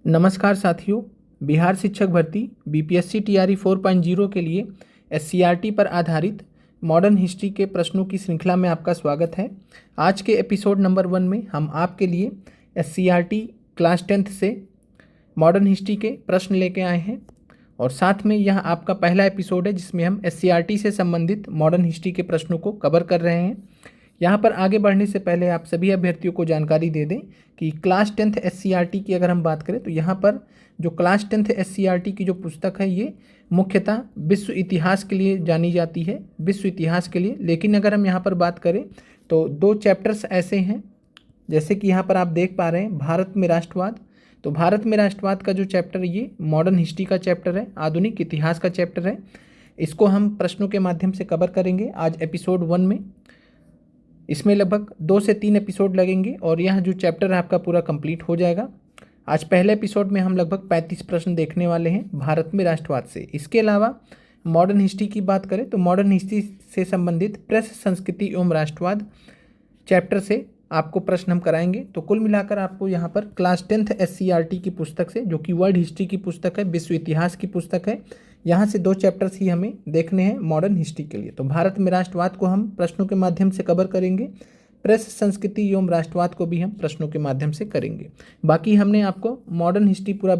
नमस्कार साथियों। बिहार शिक्षक भर्ती बीपीएससी टीआरई 4.0 के लिए एससीईआरटी पर आधारित मॉडर्न हिस्ट्री के प्रश्नों की श्रृंखला में आपका स्वागत है। आज के एपिसोड नंबर 1 में हम आपके लिए एससीईआरटी क्लास 10th से मॉडर्न हिस्ट्री के प्रश्न लेके आए हैं और साथ में यह आपका पहला एपिसोड है जिसमें हम एससीईआरटी से संबंधित मॉडर्न हिस्ट्री के प्रश्नों को कवर कर रहे हैं। यहाँ पर आगे बढ़ने से पहले आप सभी अभ्यर्थियों को जानकारी दे दें कि क्लास 10th एससीईआरटी की अगर हम बात करें तो यहाँ पर जो क्लास 10th एससीईआरटी की जो पुस्तक है ये मुख्यतः विश्व इतिहास के लिए जानी जाती है, विश्व इतिहास के लिए। लेकिन अगर हम यहाँ पर बात करें तो 2 चैप्टर्स ऐसे हैं, जैसे कि यहाँ पर आप देख पा रहे हैं भारत में राष्ट्रवाद। तो भारत में राष्ट्रवाद का जो चैप्टर है ये मॉडर्न हिस्ट्री का चैप्टर है, आधुनिक इतिहास का चैप्टर है। इसको हम प्रश्नों के माध्यम से कवर करेंगे आज एपिसोड 1 में। इसमें लगभग 2 से 3 एपिसोड लगेंगे और यह जो चैप्टर है आपका पूरा कंप्लीट हो जाएगा। आज पहले एपिसोड में हम लगभग 35 प्रश्न देखने वाले हैं भारत में राष्ट्रवाद से। इसके अलावा मॉडर्न हिस्ट्री की बात करें तो मॉडर्न हिस्ट्री से संबंधित प्रेस, संस्कृति एवं राष्ट्रवाद चैप्टर से आपको प्रश्न हम कराएंगे। तो कुल मिलाकर आपको यहाँ पर क्लास 10th एससीईआरटी की पुस्तक से, जो कि वर्ल्ड हिस्ट्री की पुस्तक है, विश्व इतिहास की पुस्तक है, यहाँ से 2 चैप्टर्स ही हमें देखने हैं मॉडर्न हिस्ट्री के लिए। तो भारत में राष्ट्रवाद को हम प्रश्नों के माध्यम से कवर करेंगे, प्रेस, संस्कृति एवं राष्ट्रवाद को भी हम प्रश्नों के माध्यम से करेंगे। बाकी हमने आपको मॉडर्न हिस्ट्री पूरा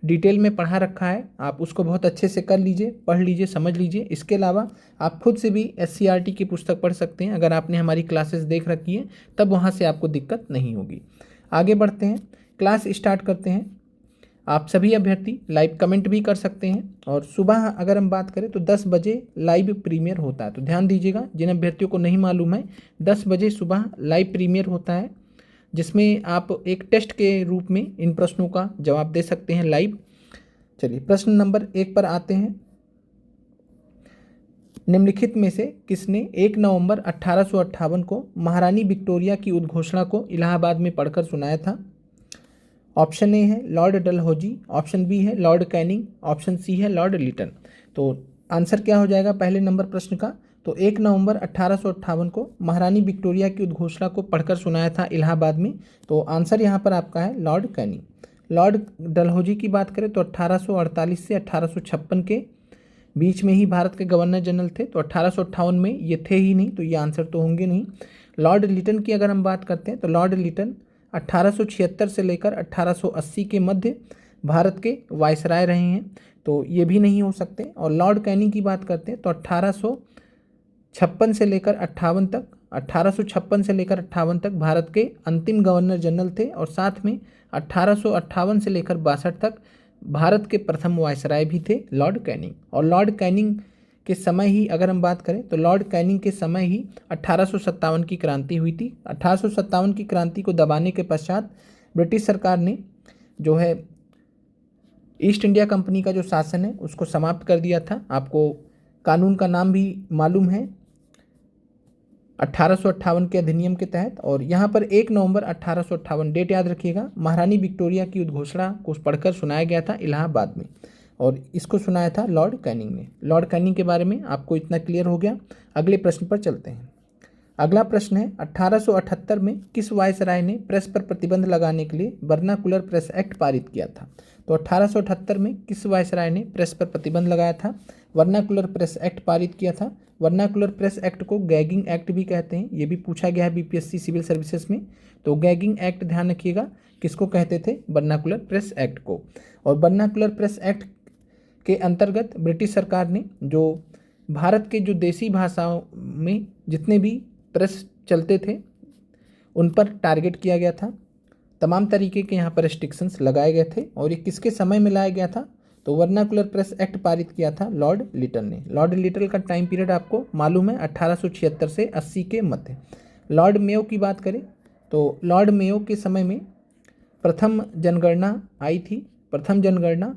डिटेल में पढ़ा रखा है, आप उसको बहुत अच्छे से कर लीजिए, पढ़ लीजिए, समझ लीजिए। इसके अलावा आप खुद से भी एससीईआरटी की पुस्तक पढ़ सकते हैं। अगर आपने हमारी क्लासेस देख रखी है तब वहाँ से आपको दिक्कत नहीं होगी। आगे बढ़ते हैं, क्लास स्टार्ट करते हैं। आप सभी अभ्यर्थी लाइव कमेंट भी कर सकते हैं और सुबह अगर हम बात करें तो 10 बजे लाइव प्रीमियर होता है। तो ध्यान दीजिएगा, जिन अभ्यर्थियों को नहीं मालूम है, 10 बजे सुबह लाइव प्रीमियर होता है, जिसमें आप एक टेस्ट के रूप में इन प्रश्नों का जवाब दे सकते हैं लाइव। चलिए प्रश्न नंबर 1 पर आते हैं। निम्नलिखित में से किसने 1 नवंबर 1858 को महारानी विक्टोरिया की उद्घोषणा को इलाहाबाद में पढ़कर सुनाया था? ऑप्शन ए है लॉर्ड डलहौजी, ऑप्शन बी है लॉर्ड कैनिंग, ऑप्शन सी है लॉर्ड लिटन। तो आंसर क्या हो जाएगा पहले नंबर प्रश्न का? तो 1 नवंबर 1858 को महारानी विक्टोरिया की उद्घोषणा को पढ़कर सुनाया था इलाहाबाद में। तो आंसर यहाँ पर आपका है लॉर्ड कैनिंग। लॉर्ड डलहौजी की बात करें तो 1848 से 1856 के बीच में ही भारत के गवर्नर जनरल थे। तो 1858 में ये थे ही नहीं, तो ये आंसर तो होंगे नहीं। लॉर्ड लिटन की अगर हम बात करते हैं तो लॉर्ड लिटन 1876 से लेकर 1880 के मध्य भारत के वायसराय रहे हैं, तो ये भी नहीं हो सकते। और लॉर्ड कैनिंग की बात करते हैं तो 1856 से लेकर 58 तक, 1856 से लेकर 58 तक भारत के अंतिम गवर्नर जनरल थे और साथ में 1858 से लेकर 62 तक भारत के प्रथम वायसराय भी थे लॉर्ड कैनिंग। और लॉर्ड कैनिंग के समय ही अगर हम बात करें तो लॉर्ड कैनिंग के समय ही 1857 की क्रांति हुई थी। 1857 की क्रांति को दबाने के पश्चात ब्रिटिश सरकार ने जो है ईस्ट इंडिया कंपनी का जो शासन है उसको समाप्त कर दिया था। आपको कानून का नाम भी मालूम है, 1858 के अधिनियम के तहत। और यहाँ पर 1 नवंबर 1858 डेट याद रखिएगा, महारानी विक्टोरिया की उद्घोषणा को पढ़कर सुनाया गया था इलाहाबाद में और इसको सुनाया था लॉर्ड कैनिंग ने। लॉर्ड कैनिंग के बारे में आपको इतना क्लियर हो गया। अगले प्रश्न पर चलते हैं। अगला प्रश्न है 1878 में किस वायसराय ने प्रेस पर प्रतिबंध लगाने के लिए वर्नाकुलर प्रेस एक्ट पारित किया था? तो 1878 में किस वायसराय ने प्रेस पर प्रतिबंध लगाया था, वर्नाकुलर प्रेस एक्ट पारित किया था? वर्नाकुलर प्रेस एक्ट को गैगिंग एक्ट भी कहते हैं, ये भी पूछा गया है बीपीएससी सिविल सर्विसेज में। तो गैगिंग एक्ट ध्यान रखिएगा किसको कहते थे, वर्नाकुलर प्रेस एक्ट को। और वर्नाकुलर प्रेस एक्ट के अंतर्गत ब्रिटिश सरकार ने जो भारत के जो देसी भाषाओं में जितने भी प्रेस चलते थे उन पर टारगेट किया गया था। तमाम तरीके के यहाँ पर रिस्ट्रिक्शंस लगाए गए थे और ये किसके समय में लाया गया था? तो वर्नाकुलर प्रेस एक्ट पारित किया था लॉर्ड लिटन ने। लॉर्ड लिटन का टाइम पीरियड आपको मालूम है 1876 से 80 के मध्य। लॉर्ड मेयो की बात करें तो लॉर्ड मेयो के समय में प्रथम जनगणना आई थी। प्रथम जनगणना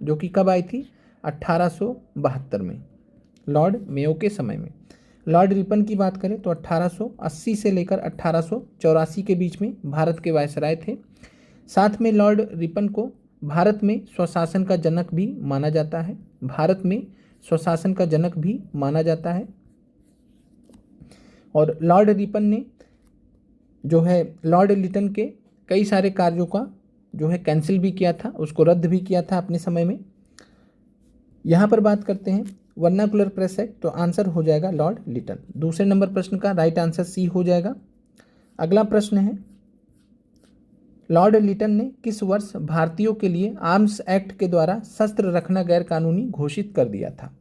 जो कि कब आई थी? 1872 में, लॉर्ड मेयो के समय में। लॉर्ड रिपन की बात करें तो 1880 से लेकर 1884 के बीच में भारत के वायसराय थे। साथ में लॉर्ड रिपन को भारत में स्वशासन का जनक भी माना जाता है, भारत में स्वशासन का जनक भी माना जाता है। और लॉर्ड रिपन ने जो है लॉर्ड लिटन के कई सारे कार्यों का जो है कैंसिल भी किया था, उसको रद्द भी किया था अपने समय में। यहाँ पर बात करते हैं वर्नाकुलर प्रेस एक्ट, तो आंसर हो जाएगा लॉर्ड लिटन। दूसरे नंबर प्रश्न का राइट आंसर सी हो जाएगा। अगला प्रश्न है, लॉर्ड लिटन ने किस वर्ष भारतीयों के लिए आर्म्स एक्ट के द्वारा शस्त्र रखना गैर कानूनी घोषित कर दिया था?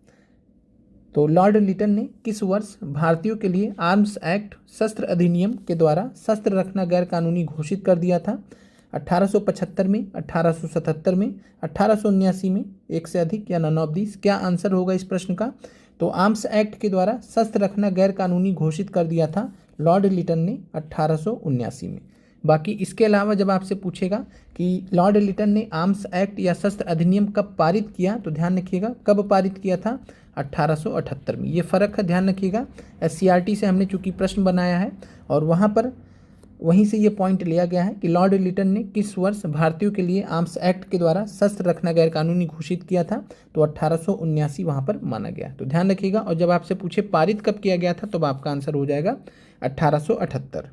तो लॉर्ड लिटन ने किस वर्ष भारतीयों के लिए आर्म्स एक्ट शस्त्र अधिनियम के द्वारा शस्त्र रखना गैर कानूनी घोषित कर दिया था? 1875 में, 1877 में, 1879 में, एक से अधिक या नन ऑफ दिस? क्या आंसर होगा इस प्रश्न का? तो आर्म्स एक्ट के द्वारा शस्त्र रखना गैर कानूनी घोषित कर दिया था लॉर्ड लिटन ने 1879 में। बाकी इसके अलावा जब आपसे पूछेगा कि लॉर्ड लिटन ने आर्म्स एक्ट या शस्त्र अधिनियम कब पारित किया, तो ध्यान रखिएगा कब पारित किया था? 1878 में। ये फ़र्क है, ध्यान रखिएगा। SCRT से हमने चूंकि प्रश्न बनाया है और वहाँ पर वहीं से ये पॉइंट लिया गया है कि लॉर्ड लिटन ने किस वर्ष भारतीयों के लिए आर्म्स एक्ट के द्वारा शस्त्र रखना गैर कानूनी घोषित किया था, तो 1879 वहाँ पर माना गया। तो ध्यान रखिएगा। और जब आपसे पूछे पारित कब किया गया था, तो आपका आंसर हो जाएगा 1878।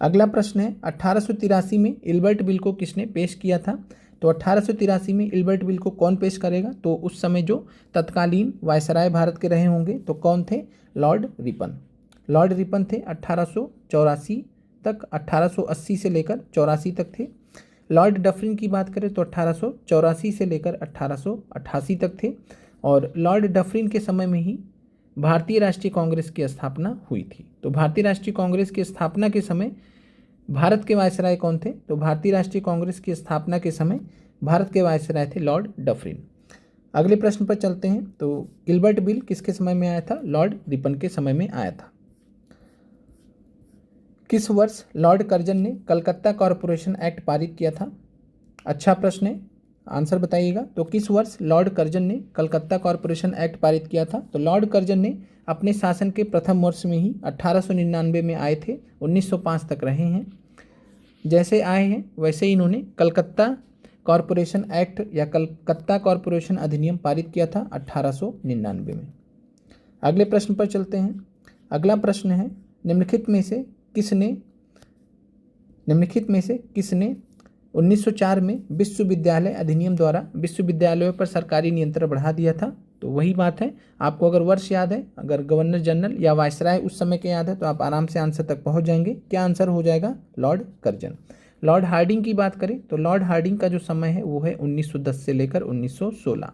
अगला प्रश्न है, 1883 में इल्बर्ट बिल को किसने पेश किया था? तो 1883 में इल्बर्ट बिल को कौन पेश करेगा? तो उस समय जो तत्कालीन वायसराय भारत के रहे होंगे, तो कौन थे? Lord Ripon. लॉर्ड रिपन थे 1884 तक, 1880 से लेकर 84 तक थे। लॉर्ड डफरिन की बात करें तो 1884 से लेकर 1888 तक थे। और लॉर्ड डफरिन के समय में ही भारतीय राष्ट्रीय कांग्रेस की स्थापना हुई थी। तो भारतीय राष्ट्रीय कांग्रेस की स्थापना के समय भारत के वायसराय कौन थे? तो भारतीय राष्ट्रीय कांग्रेस की स्थापना के समय भारत के वायसराय थे लॉर्ड डफरिन। अगले प्रश्न पर चलते हैं। तो इल्बर्ट बिल किसके समय में आया था? लॉर्ड रिपन के समय में आया था। किस वर्ष लॉर्ड कर्जन ने कलकत्ता कॉरपोरेशन एक्ट पारित किया था? अच्छा प्रश्न है, आंसर बताइएगा। तो किस वर्ष लॉर्ड कर्जन ने कलकत्ता कॉरपोरेशन एक्ट पारित किया था? तो लॉर्ड कर्जन ने अपने शासन के प्रथम वर्ष में ही 1899 में आए थे, 1905 तक रहे हैं। जैसे आए हैं वैसे ही इन्होंने कलकत्ता कॉरपोरेशन एक्ट या कलकत्ता कॉरपोरेशन अधिनियम पारित किया था 1899 में। अगले प्रश्न पर चलते हैं। अगला प्रश्न है, निम्नलिखित में से किसने 1904 में विश्वविद्यालय अधिनियम द्वारा विश्वविद्यालयों पर सरकारी नियंत्रण बढ़ा दिया था? तो वही बात है, आपको अगर वर्ष याद है, अगर गवर्नर जनरल या वायसराय उस समय के याद है, तो आप आराम से आंसर तक पहुंच जाएंगे। क्या आंसर हो जाएगा? Lord Curzon. लॉर्ड हार्डिंग की बात करें तो लॉर्ड हार्डिंग का जो समय है वो है 1910 से लेकर 1916।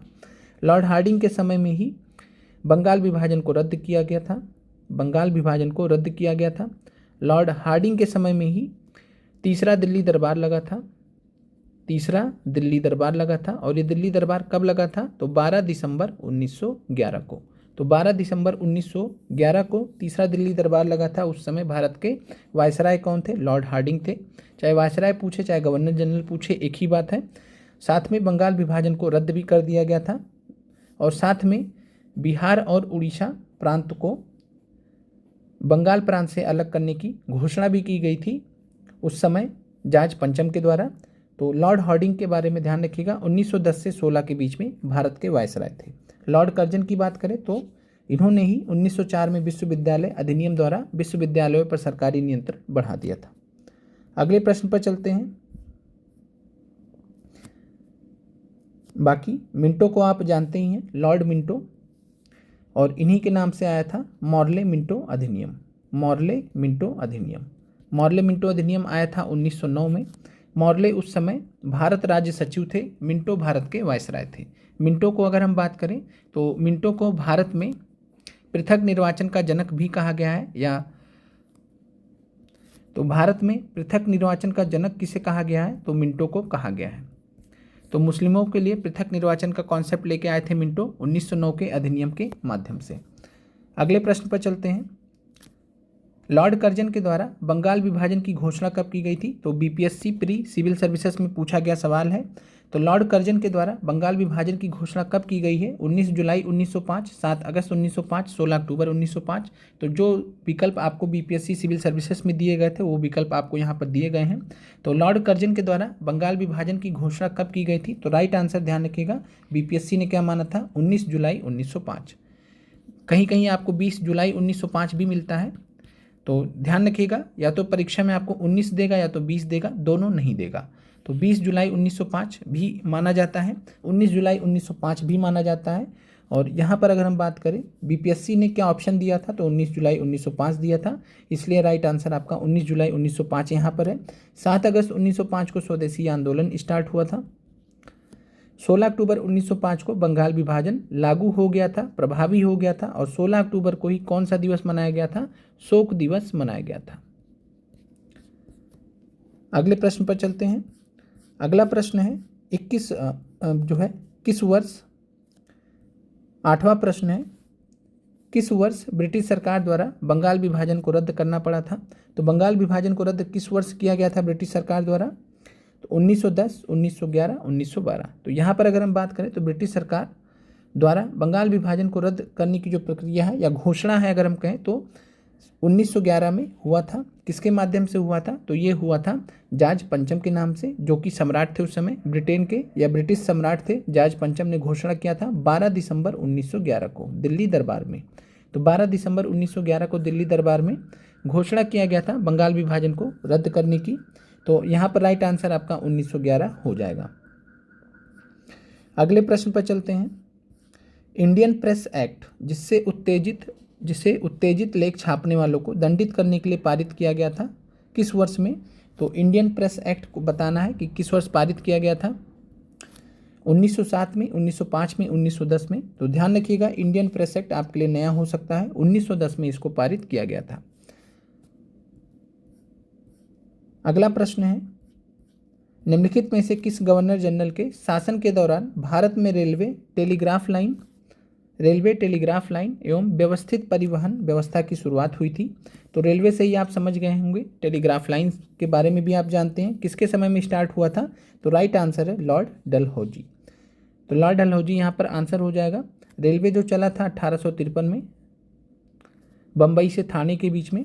लॉर्ड हार्डिंग के समय में ही बंगाल विभाजन को रद्द किया गया था। बंगाल विभाजन को रद्द किया गया था। लॉर्ड हार्डिंग के समय में ही तीसरा दिल्ली दरबार लगा था। तीसरा दिल्ली दरबार लगा था। और ये दिल्ली दरबार कब लगा था? तो 12 दिसंबर 1911 को। तो 12 दिसंबर 1911 को तीसरा दिल्ली दरबार लगा था। उस समय भारत के वायसराय कौन थे? लॉर्ड हार्डिंग थे। चाहे वायसराय पूछे चाहे गवर्नर जनरल पूछे, एक ही बात है। साथ में बंगाल विभाजन को रद्द भी कर दिया गया था और साथ में बिहार और उड़ीसा प्रांत को बंगाल प्रांत से अलग करने की घोषणा भी की गई थी उस समय जॉर्ज पंचम के द्वारा। तो लॉर्ड हार्डिंग के बारे में ध्यान रखिएगा, 1910 से 16 के बीच में भारत के वायसराय थे। लॉर्ड कर्जन की बात करें तो इन्होंने ही 1904 में विश्वविद्यालय अधिनियम द्वारा विश्वविद्यालयों पर सरकारी नियंत्रण बढ़ा दिया था। अगले प्रश्न पर चलते हैं। बाकी मिंटो को आप जानते ही हैं, लॉर्ड मिंटो, और इन्हीं के नाम से आया था मॉर्ले मिंटो अधिनियम। मॉर्ले मिंटो अधिनियम। मॉर्ले मिंटो अधिनियम आया था 1909 में। मॉर्ले उस समय भारत राज्य सचिव थे, मिंटो भारत के वायसराय थे। मिंटो को अगर हम बात करें तो मिंटो को भारत में पृथक निर्वाचन का जनक भी कहा गया है, या तो भारत में पृथक निर्वाचन का जनक किसे कहा गया है? तो मिंटो को कहा गया है। तो मुस्लिमों के लिए पृथक निर्वाचन का कॉन्सेप्ट लेके आए थे मिंटो 1909 के अधिनियम के माध्यम से। अगले प्रश्न पर चलते हैं। लॉर्ड कर्जन के द्वारा बंगाल विभाजन की घोषणा कब की गई थी? तो BPSC प्री सिविल सर्विसेज में पूछा गया सवाल है। तो लॉर्ड कर्जन के द्वारा बंगाल विभाजन की घोषणा कब की गई है? 19 जुलाई 1905, 7 अगस्त 1905, 16 अक्टूबर 1905। तो जो विकल्प आपको BPSC सिविल सर्विसेज में दिए गए थे वो विकल्प आपको यहाँ पर दिए गए हैं। तो लॉर्ड कर्जन के द्वारा बंगाल विभाजन की घोषणा कब की गई थी? तो राइट आंसर ध्यान रखिएगा, BPSC ने क्या माना था? 19 जुलाई 1905। कहीं कहीं आपको 20 जुलाई 1905 भी मिलता है। तो ध्यान रखिएगा, या तो परीक्षा में आपको 19 देगा या तो 20 देगा, दोनों नहीं देगा। तो 20 जुलाई 1905 भी माना जाता है, 19 जुलाई 1905 भी माना जाता है। और यहाँ पर अगर हम बात करें बीपीएससी ने क्या ऑप्शन दिया था, तो 19 जुलाई 1905 दिया था, इसलिए राइट आंसर आपका 19 जुलाई 1905 यहाँ पर है। 7 अगस्त 1905 को स्वदेशी आंदोलन स्टार्ट हुआ था। 16 अक्टूबर 1905 को बंगाल विभाजन लागू हो गया था, प्रभावी हो गया था, और 16 अक्टूबर को ही कौन सा दिवस मनाया गया था, शोक दिवस मनाया गया था। अगले प्रश्न पर चलते हैं। अगला प्रश्न है 21 जो है किस वर्ष, 8वां प्रश्न है, किस वर्ष ब्रिटिश सरकार द्वारा बंगाल विभाजन को रद्द करना पड़ा था। तो बंगाल विभाजन को रद्द किस वर्ष किया गया था ब्रिटिश सरकार द्वारा, तो 1910, 1911, 1912। तो यहाँ पर अगर हम बात करें तो ब्रिटिश सरकार द्वारा बंगाल विभाजन को रद्द करने की जो प्रक्रिया है या घोषणा है अगर हम कहें तो 1911 में हुआ था। किसके माध्यम से हुआ था, तो ये हुआ था जॉर्ज पंचम के नाम से, जो कि सम्राट थे उस समय, ब्रिटेन के या ब्रिटिश सम्राट थे। जॉर्ज पंचम ने घोषणा किया था 12 दिसंबर 1911 को दिल्ली दरबार में। तो 12 दिसंबर 1911 को दिल्ली दरबार में घोषणा किया गया था बंगाल विभाजन को रद्द करने की। तो यहाँ पर राइट आंसर आपका 1911 हो जाएगा। अगले प्रश्न पर चलते हैं। इंडियन प्रेस एक्ट जिसे उत्तेजित लेख छापने वालों को दंडित करने के लिए पारित किया गया था, किस वर्ष में। तो इंडियन प्रेस एक्ट को बताना है कि किस वर्ष पारित किया गया था, 1907 में, 1905 में, 1910 में। तो ध्यान रखिएगा इंडियन प्रेस एक्ट आपके लिए नया हो सकता है, 1910 में इसको पारित किया गया था। अगला प्रश्न है, निम्नलिखित में से किस गवर्नर जनरल के शासन के दौरान भारत में रेलवे टेलीग्राफ लाइन एवं व्यवस्थित परिवहन व्यवस्था की शुरुआत हुई थी। तो रेलवे से ही आप समझ गए होंगे, टेलीग्राफ लाइन के बारे में भी आप जानते हैं, किसके समय में स्टार्ट हुआ था। तो राइट आंसर है लॉर्ड डलहौजी। तो लॉर्ड डलहौजी यहाँ पर आंसर हो जाएगा। रेलवे जो चला था 1853 में बम्बई से थाने के बीच में।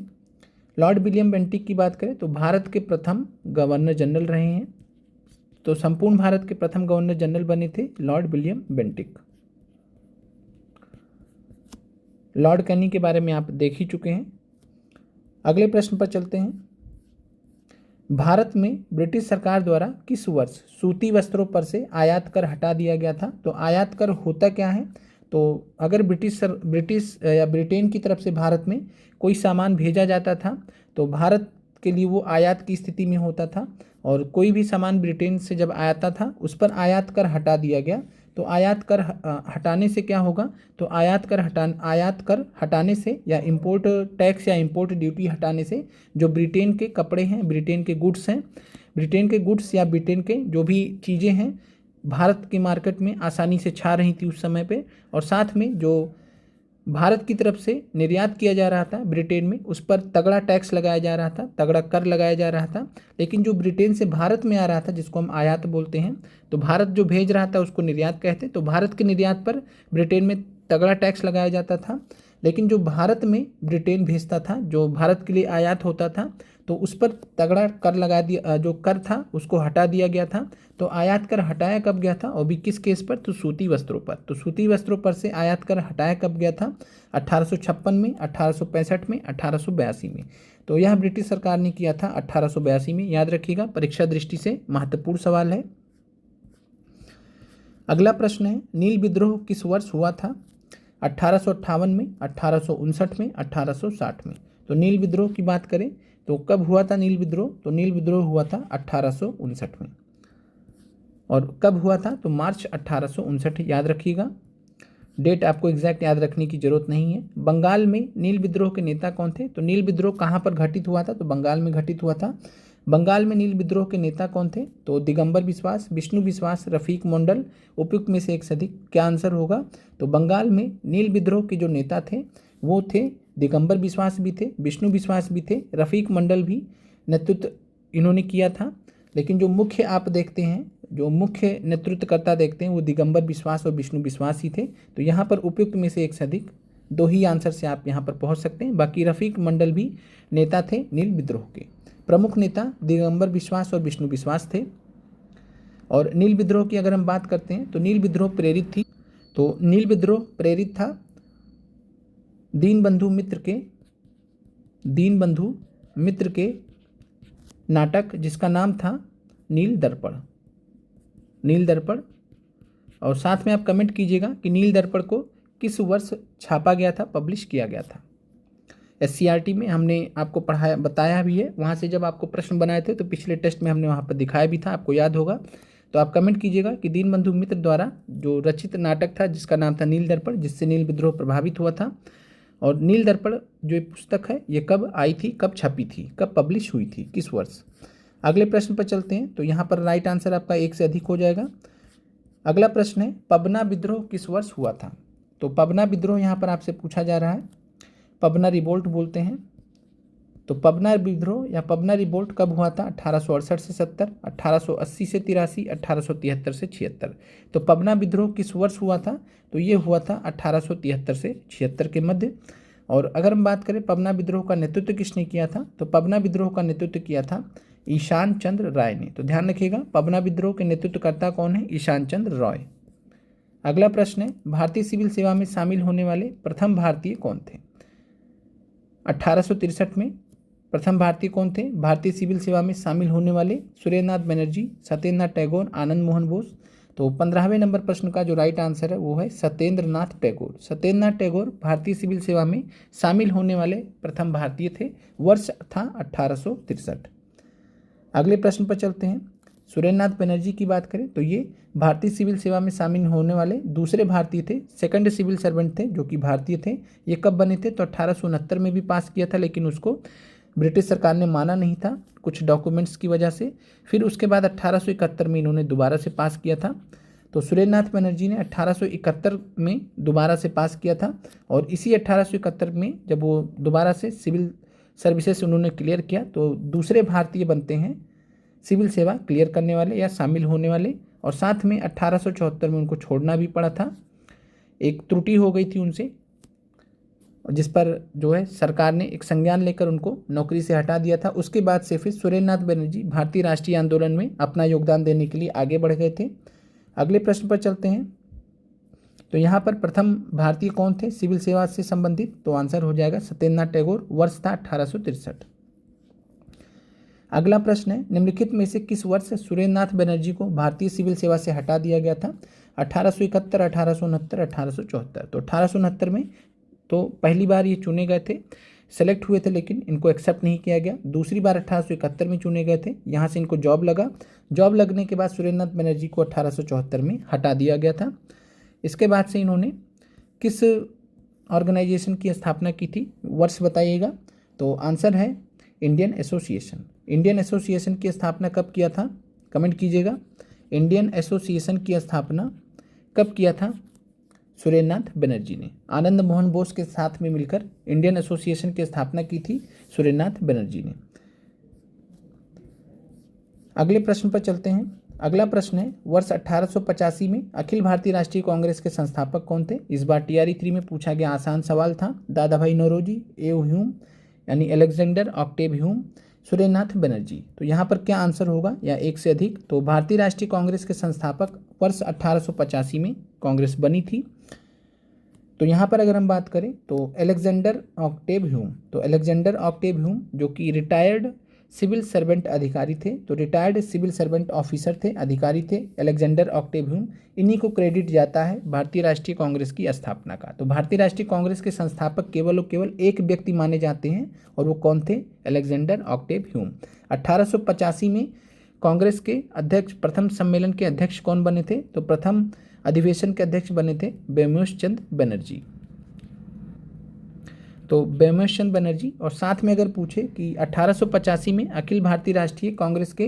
लॉर्ड विलियम बेंटिक की बात करें तो भारत के प्रथम गवर्नर जनरल रहे हैं। तो संपूर्ण भारत के प्रथम गवर्नर जनरल बने थे लॉर्ड विलियम बेंटिक। लॉर्ड कैनी के बारे में आप देख ही चुके हैं। अगले प्रश्न पर चलते हैं। भारत में ब्रिटिश सरकार द्वारा किस वर्ष सूती वस्त्रों पर से आयात कर हटा दिया गया था। तो आयात कर होता क्या है, तो अगर ब्रिटिश या ब्रिटेन की तरफ से भारत में कोई सामान भेजा जाता था तो भारत के लिए वो आयात की स्थिति में होता था, और कोई भी सामान ब्रिटेन से जब आता था उस पर आयात कर हटा दिया गया। तो आयात कर हटाने से क्या होगा, तो आयात कर हटाने से या इंपोर्ट टैक्स या इंपोर्ट ड्यूटी हटाने से जो ब्रिटेन के कपड़े हैं, ब्रिटेन के गुड्स या ब्रिटेन के जो भी चीज़ें हैं भारत के मार्केट में आसानी से छा रही थी उस समय पे, और साथ में जो भारत की तरफ से निर्यात किया जा रहा था ब्रिटेन में उस पर तगड़ा टैक्स लगाया जा रहा था, तगड़ा कर लगाया जा रहा था। लेकिन जो ब्रिटेन से भारत में आ रहा था जिसको हम आयात बोलते हैं, तो भारत जो भेज रहा था उसको निर्यात कहते हैं। तो भारत के निर्यात पर ब्रिटेन में तगड़ा टैक्स लगाया जाता था, लेकिन जो भारत में ब्रिटेन भेजता था, जो भारत के लिए आयात होता था, तो उस पर तगड़ा कर लगा दिया, जो कर था उसको हटा दिया गया था। तो आयात कर हटाया कब गया था, और भी किस केस पर, तो सूती वस्त्रों पर। तो सूती वस्त्रों पर से आयात कर हटाया कब गया था, 1856 में, 1865 में, 1882 में। तो यह ब्रिटिश सरकार ने किया था 1882 में। याद रखिएगा, परीक्षा दृष्टि से महत्वपूर्ण सवाल है। अगला प्रश्न है, नील विद्रोह किस वर्ष हुआ था। 1858 में, 1859 में, 1860 में। तो नील विद्रोह की बात करें तो कब हुआ था नील विद्रोह, तो नील विद्रोह हुआ था 1859 में। और कब हुआ था, तो मार्च 1859। याद रखिएगा, डेट आपको एग्जैक्ट याद रखने की जरूरत नहीं है। बंगाल में नील विद्रोह के नेता कौन थे, तो नील विद्रोह कहाँ पर घटित हुआ था, तो बंगाल में घटित हुआ था। बंगाल में नील विद्रोह के नेता कौन थे, तो दिगंबर बिश्वास, विष्णु विश्वास, रफीक मंडल, उपयुक्त में से एक से अधिक। क्या आंसर होगा, तो बंगाल में नील विद्रोह के जो नेता थे वो थे दिगंबर विश्वास भी थे, विष्णु विश्वास भी थे, रफीक मंडल भी नेतृत्व इन्होंने किया था। लेकिन जो मुख्य आप देखते हैं, जो मुख्य नेतृत्वकर्ता देखते हैं वो दिगंबर विश्वास और विष्णु विश्वास ही थे। तो यहाँ पर उपयुक्त में से एक से अधिक, दो ही आंसर से आप यहाँ पर पहुँच सकते हैं। बाकी रफीक मंडल भी नेता थे नील विद्रोह के। प्रमुख नेता दिगंबर विश्वास और विष्णु विश्वास थे। और नील विद्रोह की अगर हम बात करते हैं तो नील विद्रोह प्रेरित थी, तो नील विद्रोह प्रेरित था दीनबंधु मित्र के दीनबंधु मित्र के नाटक जिसका नाम था नील दर्पण। नील दर्पण। और साथ में आप कमेंट कीजिएगा कि नील दर्पण को किस वर्ष छापा गया था, पब्लिश किया गया था। एससीईआरटी में हमने आपको पढ़ाया बताया भी है, वहाँ से जब आपको प्रश्न बनाए थे तो पिछले टेस्ट में हमने वहाँ पर दिखाया भी था, आपको याद होगा। तो आप कमेंट कीजिएगा कि दीनबंधु मित्र द्वारा जो रचित नाटक था जिसका नाम था नील दर्पण, जिससे नील विद्रोह प्रभावित हुआ था। और नील दर्पण जो एक पुस्तक है ये कब आई थी, कब छपी थी, कब पब्लिश हुई थी, किस वर्ष। अगले प्रश्न पर चलते हैं। तो यहाँ पर राइट आंसर आपका 1 से अधिक हो जाएगा। अगला प्रश्न है पबना विद्रोह किस वर्ष हुआ था। तो पबना विद्रोह यहाँ पर आपसे पूछा जा रहा है, पबना रिवोल्ट बोलते हैं। तो पबना विद्रोह या पबना रिवोल्ट कब हुआ था? 1868 से 70, 1880 से 83, 1873 से 76। तो पबना विद्रोह किस वर्ष हुआ था? तो ये हुआ था 1873 से 76 के मध्य। और अगर हम बात करें पबना विद्रोह का नेतृत्व किसने किया था, तो पबना विद्रोह का नेतृत्व किया था ईशान चंद्र राय ने। तो ध्यान रखिएगा, पबना विद्रोह के नेतृत्वकर्ता कौन है? ईशान चंद्र रॉय। अगला प्रश्न है भारतीय सिविल सेवा में शामिल होने वाले प्रथम भारतीय कौन थे? 1863 में प्रथम भारतीय कौन थे भारतीय सिविल सेवा में शामिल होने वाले? सुरेंद्रनाथ बनर्जी, सत्येंद्रनाथ टैगोर, आनंद मोहन बोस। तो 15वें नंबर प्रश्न का जो राइट आंसर है वो है सत्येंद्रनाथ टैगोर। सत्येंद्रनाथ टैगोर भारतीय सिविल सेवा में शामिल होने वाले प्रथम भारतीय थे। वर्ष था 1863। अगले प्रश्न पर चलते हैं। सुरेंद्रनाथ बनर्जी की बात करें तो ये भारतीय सिविल सेवा में शामिल होने वाले दूसरे भारतीय थे, सेकंड सिविल सर्वेंट थे जो कि भारतीय थे। ये कब बने थे? तो 1869 में भी पास किया था, लेकिन उसको ब्रिटिश सरकार ने माना नहीं था कुछ डॉक्यूमेंट्स की वजह से। फिर उसके बाद 1871 में इन्होंने दोबारा से पास किया था। तो सुरेंद्रनाथ बनर्जी ने 1871 में दोबारा से पास किया था। और इसी 1871 में जब वो दोबारा से सिविल सर्विसेज उन्होंने क्लियर किया तो दूसरे भारतीय बनते हैं सिविल सेवा क्लियर करने वाले या शामिल होने वाले। और साथ में 1874 में उनको छोड़ना भी पड़ा था, एक त्रुटि हो गई थी उनसे, जिस पर जो है सरकार ने एक संज्ञान लेकर उनको नौकरी से हटा दिया था। उसके बाद से फिर सुरेंद्रनाथ बनर्जी भारतीय राष्ट्रीय आंदोलन में अपना योगदान देने के लिए आगे बढ़ गए थे। अगले प्रश्न पर चलते हैं। तो यहाँ पर प्रथम भारतीय कौन थे सिविल सेवा से संबंधित? तो आंसर हो जाएगा सत्येंद्रनाथ टैगोर। वर्ष था 1863। अगला प्रश्न है निम्नलिखित में से किस वर्ष सुरेंद्रनाथ बनर्जी को भारतीय सिविल सेवा से हटा दिया गया था? 1871, 1869, 1874। तो 1869 में तो पहली बार ये चुने गए थे, सेलेक्ट हुए थे, लेकिन इनको एक्सेप्ट नहीं किया गया। दूसरी बार 1871 में चुने गए थे, यहाँ से इनको जॉब लगा। जॉब लगने के बाद सुरेंद्रनाथ बनर्जी को 1874 में हटा दिया गया था। इसके बाद से इन्होंने किस ऑर्गेनाइजेशन की स्थापना की थी? वर्ष बताइएगा। तो आंसर है इंडियन एसोसिएशन। इंडियन एसोसिएशन की स्थापना कब किया था? कमेंट कीजिएगा। इंडियन एसोसिएशन की स्थापना कब किया था? सुरेंद्रनाथ बनर्जी ने आनंद मोहन बोस के साथ में मिलकर इंडियन एसोसिएशन की स्थापना की थी सुरेंद्रनाथ बनर्जी ने। अगले प्रश्न पर चलते हैं। अगला प्रश्न है वर्ष 1885 में अखिल भारतीय राष्ट्रीय कांग्रेस के संस्थापक कौन थे? इस बार TRE 3 में पूछा गया आसान सवाल था। दादा भाई नौरोजी, एव ह्यूम यानी Alexander Octave Hume, Surendranath Banerjee. तो यहाँ पर क्या आंसर होगा या 1 से अधिक? तो भारतीय राष्ट्रीय कांग्रेस के संस्थापक वर्ष 1885 में कांग्रेस बनी थी। तो यहाँ पर अगर हम बात करें तो अलेक्जेंडर ऑक्टेव ह्यूम, तो अलेक्जेंडर ऑक्टेव ह्यूम जो कि रिटायर्ड सिविल सर्वेंट अधिकारी थे, तो रिटायर्ड सिविल सर्वेंट ऑफिसर थे, अधिकारी थे अलेक्जेंडर ऑक्टेव ह्यूम। इन्हीं को क्रेडिट जाता है भारतीय राष्ट्रीय कांग्रेस की स्थापना का। तो भारतीय राष्ट्रीय कांग्रेस के संस्थापक केवल और केवल एक व्यक्ति माने जाते हैं, और वो कौन थे? Alexander Octave Hume. 1885 में कांग्रेस के अध्यक्ष, प्रथम सम्मेलन के अध्यक्ष कौन बने थे? तो प्रथम अधिवेशन के अध्यक्ष बने थे बेमोश चंद बनर्जी। तो बेमोश चंद बनर्जी। और साथ में अगर पूछे कि 1885 में अखिल भारतीय राष्ट्रीय कांग्रेस के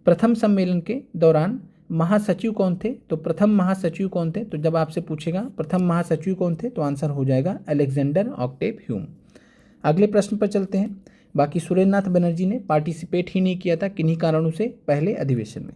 प्रथम सम्मेलन के दौरान महासचिव कौन थे? तो प्रथम महासचिव कौन थे? तो जब आपसे पूछेगा प्रथम महासचिव कौन थे, तो आंसर हो जाएगा अलेक्जेंडर ऑक्टेव ह्यूम। अगले प्रश्न पर चलते हैं। बाकी सुरेंद्रनाथ बनर्जी ने पार्टिसिपेट ही नहीं किया था, किन्हीं कारणों से पहले अधिवेशन में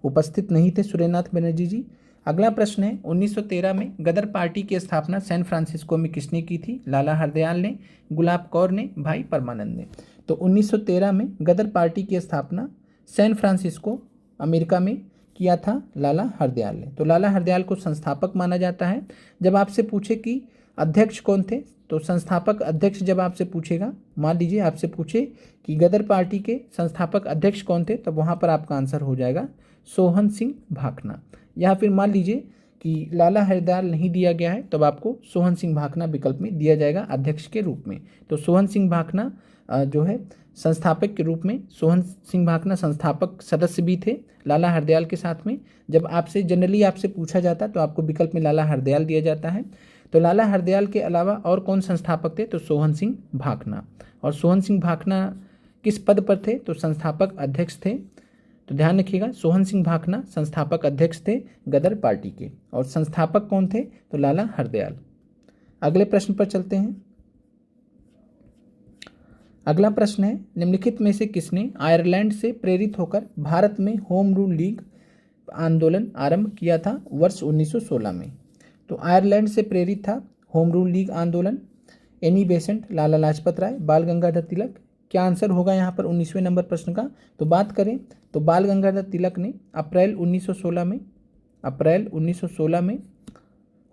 उपस्थित नहीं थे सुरेंद्रनाथ बनर्जी जी। अगला प्रश्न है 1913 में गदर पार्टी की स्थापना सैन फ्रांसिस्को में किसने की थी? लाला हरदयाल ने, गुलाब कौर ने, भाई परमानंद ने। तो 1913 में गदर पार्टी की स्थापना सैन फ्रांसिस्को अमेरिका में किया था लाला हरदयाल ने। तो लाला हरदयाल को संस्थापक माना जाता है। जब आपसे पूछे कि अध्यक्ष कौन थे, तो संस्थापक अध्यक्ष जब आपसे पूछेगा, मान लीजिए आपसे पूछे कि गदर पार्टी के संस्थापक अध्यक्ष कौन थे, तब वहाँ पर आपका आंसर हो जाएगा सोहन सिंह भाखना। या फिर मान लीजिए कि लाला हरदयाल नहीं दिया गया है, तब आपको सोहन सिंह भाखना विकल्प में दिया जाएगा अध्यक्ष के रूप में। तो सोहन सिंह भाखना जो है संस्थापक के रूप में, सोहन सिंह भाखना संस्थापक सदस्य भी थे लाला हरदयाल के साथ में। जब आपसे जनरली आपसे पूछा जाता तो आपको विकल्प में लाला हरदयाल दिया जाता है। तो लाला हरदयाल के अलावा और कौन संस्थापक थे, तो सोहन सिंह भाखना। और सोहन सिंह भाखना किस पद पर थे, तो संस्थापक अध्यक्ष थे। तो ध्यान रखिएगा, सोहन सिंह भाखना संस्थापक अध्यक्ष थे गदर पार्टी के, और संस्थापक कौन थे, तो लाला हरदयाल। अगले प्रश्न पर चलते हैं। अगला प्रश्न है, निम्नलिखित में से किसने आयरलैंड से प्रेरित होकर भारत में होम रूल लीग आंदोलन आरंभ किया था वर्ष 1916 में। तो आयरलैंड से प्रेरित था होम रूल लीग आंदोलन, एनी बेसेंट, लाला लाजपत राय, बाल गंगाधर तिलक। क्या आंसर होगा यहाँ पर 19वें नंबर प्रश्न का? तो बात करें तो बाल गंगाधर तिलक ने अप्रैल 1916 में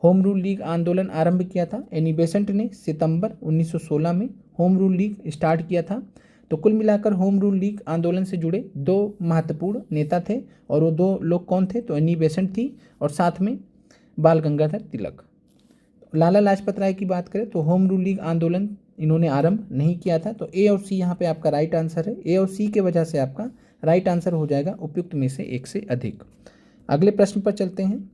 होम रूल लीग आंदोलन आरंभ किया था। एनी बेसेंट ने सितंबर 1916 में होम रूल लीग स्टार्ट किया था। तो कुल मिलाकर होम रूल लीग आंदोलन से जुड़े दो महत्वपूर्ण नेता थे, और वो दो लोग कौन थे, तो एनी बेसेंट थी और साथ में बाल गंगाधर तिलक। लाला लाजपत राय की बात करें तो होम रूल लीग आंदोलन इन्होंने आरंभ नहीं किया था। तो ए और सी यहाँ पे आपका राइट आंसर है। ए और सी के वजह से आपका राइट आंसर हो जाएगा उपयुक्त में से एक से अधिक। अगले प्रश्न पर चलते हैं।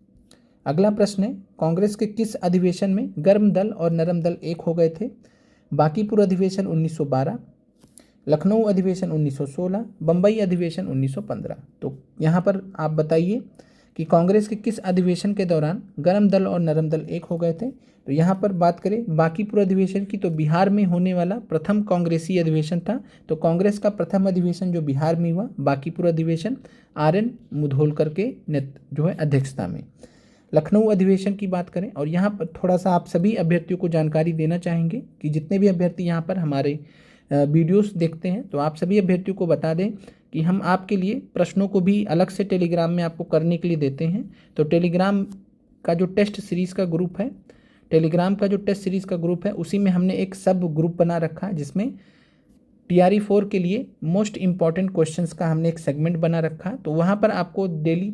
अगला प्रश्न है, कांग्रेस के किस अधिवेशन में गर्म दल और नरम दल एक हो गए थे? बांकीपुर अधिवेशन 1912, लखनऊ अधिवेशन 1916, बम्बई अधिवेशन 1915। तो यहाँ पर आप बताइए कि कांग्रेस के किस अधिवेशन के दौरान गर्म दल और नरम दल एक हो गए थे? तो यहाँ पर बात करें बांकीपुर अधिवेशन की, तो बिहार में होने वाला प्रथम कांग्रेसी अधिवेशन था। तो कांग्रेस का प्रथम अधिवेशन जो बिहार में हुआ, बांकीपुर अधिवेशन, RN मुधोलकर के जो है अध्यक्षता में। लखनऊ अधिवेशन की बात करें, और यहाँ पर थोड़ा सा आप सभी अभ्यर्थियों को जानकारी देना चाहेंगे कि जितने भी अभ्यर्थी यहाँ पर हमारे वीडियोस देखते हैं, तो आप सभी अभ्यर्थियों को बता दें कि हम आपके लिए प्रश्नों को भी अलग से टेलीग्राम में आपको करने के लिए देते हैं। तो टेलीग्राम का जो टेस्ट सीरीज़ का ग्रुप है, उसी में हमने एक सब ग्रुप बना रखा है, जिसमें TRE 4 के लिए मोस्ट इम्पॉर्टेंट क्वेश्चंस का हमने एक सेगमेंट बना रखा। तो वहाँ पर आपको डेली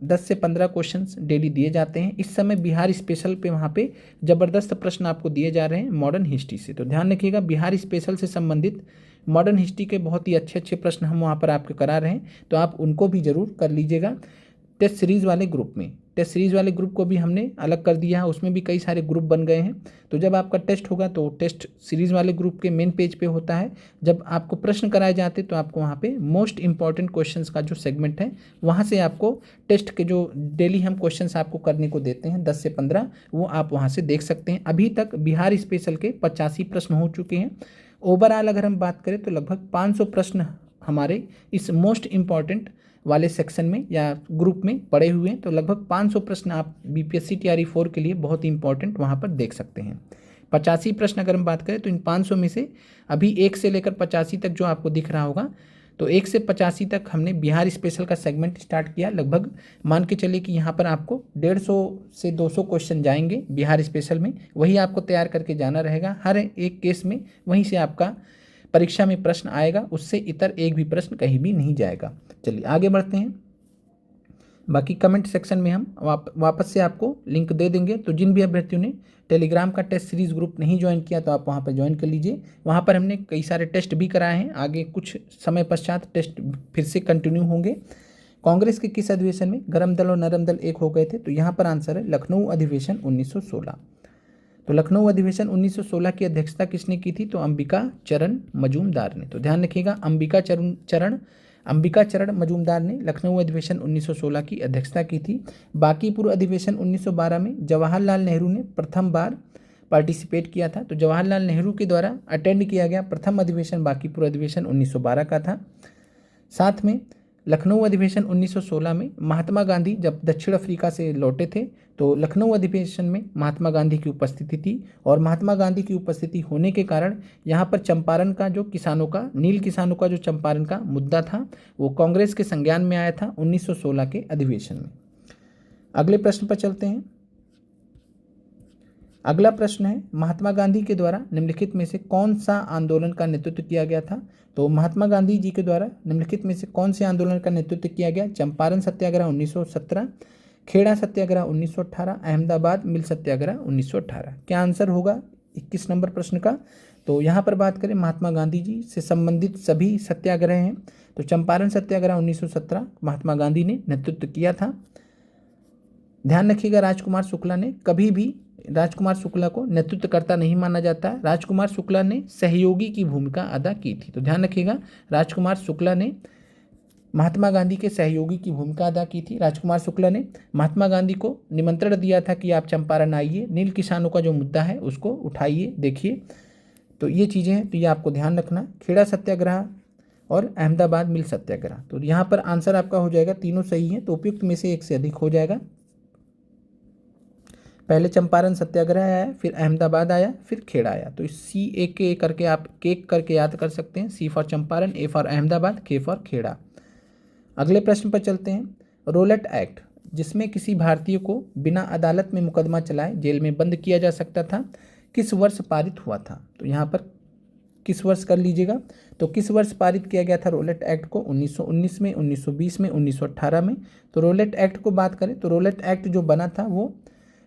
10 से 15 क्वेश्चंस डेली दिए जाते हैं। इस समय बिहार स्पेशल पे वहाँ पे ज़बरदस्त प्रश्न आपको दिए जा रहे हैं मॉडर्न हिस्ट्री से। तो ध्यान रखिएगा, बिहार स्पेशल से संबंधित मॉडर्न हिस्ट्री के बहुत ही अच्छे प्रश्न हम वहाँ पर आपको करा रहे हैं, तो आप उनको भी ज़रूर कर लीजिएगा। टेस्ट सीरीज़ वाले ग्रुप को भी हमने अलग कर दिया है, उसमें भी कई सारे ग्रुप बन गए हैं। तो जब आपका टेस्ट होगा तो टेस्ट सीरीज़ वाले ग्रुप के मेन पेज पे होता है। जब आपको प्रश्न कराए जाते तो आपको वहाँ पे मोस्ट इंपॉर्टेंट क्वेश्चंस का जो सेगमेंट है, वहाँ से आपको टेस्ट के जो डेली हम क्वेश्चंस आपको करने को देते हैं 10 से 15, वो आप वहाँ से देख सकते हैं। अभी तक बिहार स्पेशल के 85 प्रश्न हो चुके हैं। ओवरऑल अगर हम बात करें तो लगभग 500 प्रश्न हमारे इस मोस्ट इम्पॉर्टेंट वाले सेक्शन में या ग्रुप में पड़े हुए हैं। तो लगभग 500 प्रश्न आप BPSC TRE 4 के लिए बहुत ही इंपॉर्टेंट वहाँ पर देख सकते हैं। 85 प्रश्न अगर हम बात करें तो इन 500 में से अभी 1 से लेकर 85 तक जो आपको दिख रहा होगा, तो 1 से 85 तक हमने बिहार स्पेशल का सेगमेंट स्टार्ट किया। लगभग मान के चलिए कि यहाँ पर आपको 150 से 200 क्वेश्चन जाएंगे बिहार स्पेशल में, वही आपको तैयार करके जाना रहेगा। हर एक केस में वहीं से आपका परीक्षा में प्रश्न आएगा, उससे इतर एक भी प्रश्न कहीं भी नहीं जाएगा। चलिए आगे बढ़ते हैं। बाकी कमेंट सेक्शन में हम वापस से आपको लिंक दे देंगे। तो जिन भी अभ्यर्थियों ने टेलीग्राम का टेस्ट सीरीज़ ग्रुप नहीं ज्वाइन किया तो आप वहाँ पर ज्वाइन कर लीजिए। वहाँ पर हमने कई सारे टेस्ट भी कराए हैं, आगे कुछ समय पश्चात टेस्ट फिर से कंटिन्यू होंगे। कांग्रेस के किस अधिवेशन में गर्म दल और नरम दल एक हो गए थे? तो यहाँ पर आंसर है लखनऊ अधिवेशन 1916। तो लखनऊ अधिवेशन 1916 की अध्यक्षता किसने की थी? तो अंबिका चरण मजूमदार ने। तो ध्यान रखिएगा, अंबिका चरण मजूमदार ने लखनऊ अधिवेशन 1916 की अध्यक्षता की थी। बांकीपुर अधिवेशन 1912 में जवाहरलाल नेहरू ने प्रथम बार पार्टिसिपेट किया था। तो जवाहरलाल नेहरू के द्वारा अटेंड किया गया प्रथम अधिवेशन बांकीपुर अधिवेशन 1912 का था। साथ में लखनऊ अधिवेशन 1916 में महात्मा गांधी जब दक्षिण अफ्रीका से लौटे थे, तो लखनऊ अधिवेशन में महात्मा गांधी की उपस्थिति थी, और महात्मा गांधी की उपस्थिति होने के कारण यहाँ पर चंपारण का जो नील किसानों का जो चंपारण का मुद्दा था, वो कांग्रेस के संज्ञान में आया था 1916 के अधिवेशन में। अगले प्रश्न पर चलते हैं। अगला प्रश्न है, महात्मा गांधी के द्वारा निम्नलिखित में से कौन सा आंदोलन का नेतृत्व किया गया था? तो महात्मा गांधी जी के द्वारा निम्नलिखित में से कौन से आंदोलन का नेतृत्व किया गया? चंपारण सत्याग्रह 1917, खेड़ा सत्याग्रह 1918, अहमदाबाद मिल सत्याग्रह 1918। क्या आंसर होगा 21 नंबर प्रश्न का? तो यहाँ पर बात करें महात्मा गांधी जी से संबंधित सभी सत्याग्रह हैं, तो चंपारण सत्याग्रह 1917 महात्मा गांधी ने नेतृत्व किया था। ध्यान रखिएगा, राजकुमार शुक्ला ने कभी भी राजकुमार शुक्ला को नेतृत्वकर्ता नहीं माना जाता है। राजकुमार शुक्ला ने सहयोगी की भूमिका अदा की थी। तो ध्यान रखिएगा, राजकुमार शुक्ला ने महात्मा गांधी के सहयोगी की भूमिका अदा की थी। राजकुमार शुक्ला ने महात्मा गांधी को निमंत्रण दिया था कि आप चंपारण आइए, नील किसानों का जो मुद्दा है उसको उठाइए, देखिए। तो ये चीज़ें हैं, तो ये आपको ध्यान रखना। खेड़ा सत्याग्रह और अहमदाबाद मिल सत्याग्रह, तो यहाँ पर आंसर आपका हो जाएगा, तीनों सही हैं, तो उपयुक्त में से एक से अधिक हो जाएगा। पहले चंपारण सत्याग्रह आया, फिर अहमदाबाद आया, फिर खेड़ा आया। तो सी एक के करके आप केक करके याद कर सकते हैं। C for Champaran, A for Ahmedabad, K for Kheda. अगले प्रश्न पर चलते हैं। रोलेट एक्ट, जिसमें किसी भारतीय को बिना अदालत में मुकदमा चलाए जेल में बंद किया जा सकता था, किस वर्ष पारित हुआ था? तो यहाँ पर किस वर्ष कर लीजिएगा, तो किस वर्ष पारित किया गया था रोलेट एक्ट को? 1919 में, 1920 में, 1918 में। तो रोलेट एक्ट को बात करें तो रोलेट एक्ट जो बना था वो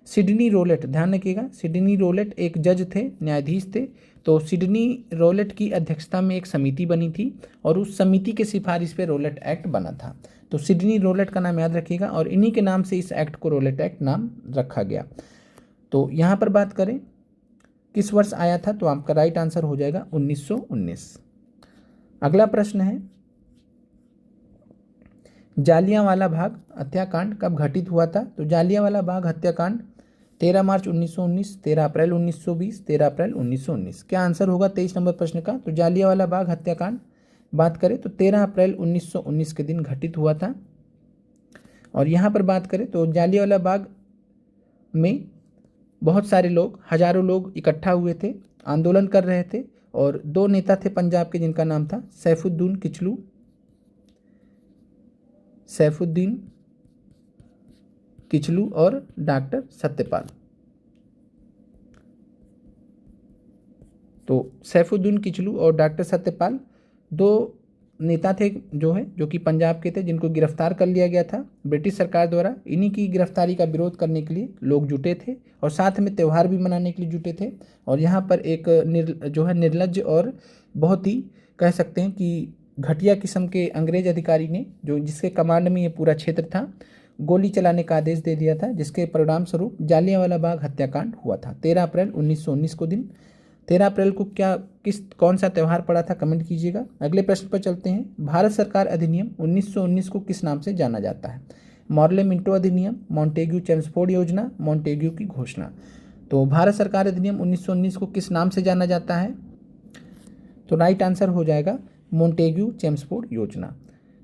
सिडनी रोलेट, ध्यान रखिएगा, सिडनी रोलेट एक जज थे, न्यायाधीश थे। तो सिडनी रोलेट की अध्यक्षता में एक समिति बनी थी और उस समिति के सिफारिश पे रोलेट एक्ट बना था। तो सिडनी रोलेट का नाम याद रखिएगा और इन्हीं के नाम से इस एक्ट को रोलेट एक्ट नाम रखा गया। तो यहाँ पर बात करें किस वर्ष आया था, तो आपका राइट आंसर हो जाएगा 1919। अगला प्रश्न है, जालियांवाला बाग हत्याकांड कब घटित हुआ था? तो जालियांवाला बाग हत्याकांड 13 मार्च 1919, 13 अप्रैल 1920, 13 अप्रैल 1919। क्या आंसर होगा 23 नंबर प्रश्न का? तो जालियांवाला बाग हत्याकांड बात करें तो 13 अप्रैल 1919 के दिन घटित हुआ था। और यहाँ पर बात करें तो जालियांवाला बाग में बहुत सारे लोग, हजारों लोग इकट्ठा हुए थे, आंदोलन कर रहे थे और दो नेता थे पंजाब के जिनका नाम था सैफुद्दीन किचलू और डॉक्टर सत्यपाल। तो सैफुद्दीन किचलू और डॉक्टर सत्यपाल दो नेता थे जो कि पंजाब के थे, जिनको गिरफ्तार कर लिया गया था ब्रिटिश सरकार द्वारा। इन्हीं की गिरफ्तारी का विरोध करने के लिए लोग जुटे थे और साथ में त्यौहार भी मनाने के लिए जुटे थे। और यहाँ पर एक निर्लज्ज और बहुत ही कह सकते हैं कि घटिया किस्म के अंग्रेज अधिकारी ने, जिसके कमांड में ये पूरा क्षेत्र था, गोली चलाने का आदेश दे दिया था, जिसके परिणाम स्वरूप जालियांवाला बाग हत्याकांड हुआ था 13 अप्रैल 1919 को दिन। 13 अप्रैल को कौन सा त्यौहार पड़ा था, कमेंट कीजिएगा। अगले प्रश्न पर चलते हैं। भारत सरकार अधिनियम 1919 को किस नाम से जाना जाता है? मॉर्ले मिंटो अधिनियम, मॉन्टेग्यू चेम्सफोर्ड योजना, मॉन्टेग्यू की घोषणा। तो भारत सरकार अधिनियम 1919 को किस नाम से जाना जाता है? तो राइट आंसर हो जाएगा मॉन्टेग्यू चेम्सफोर्ड योजना।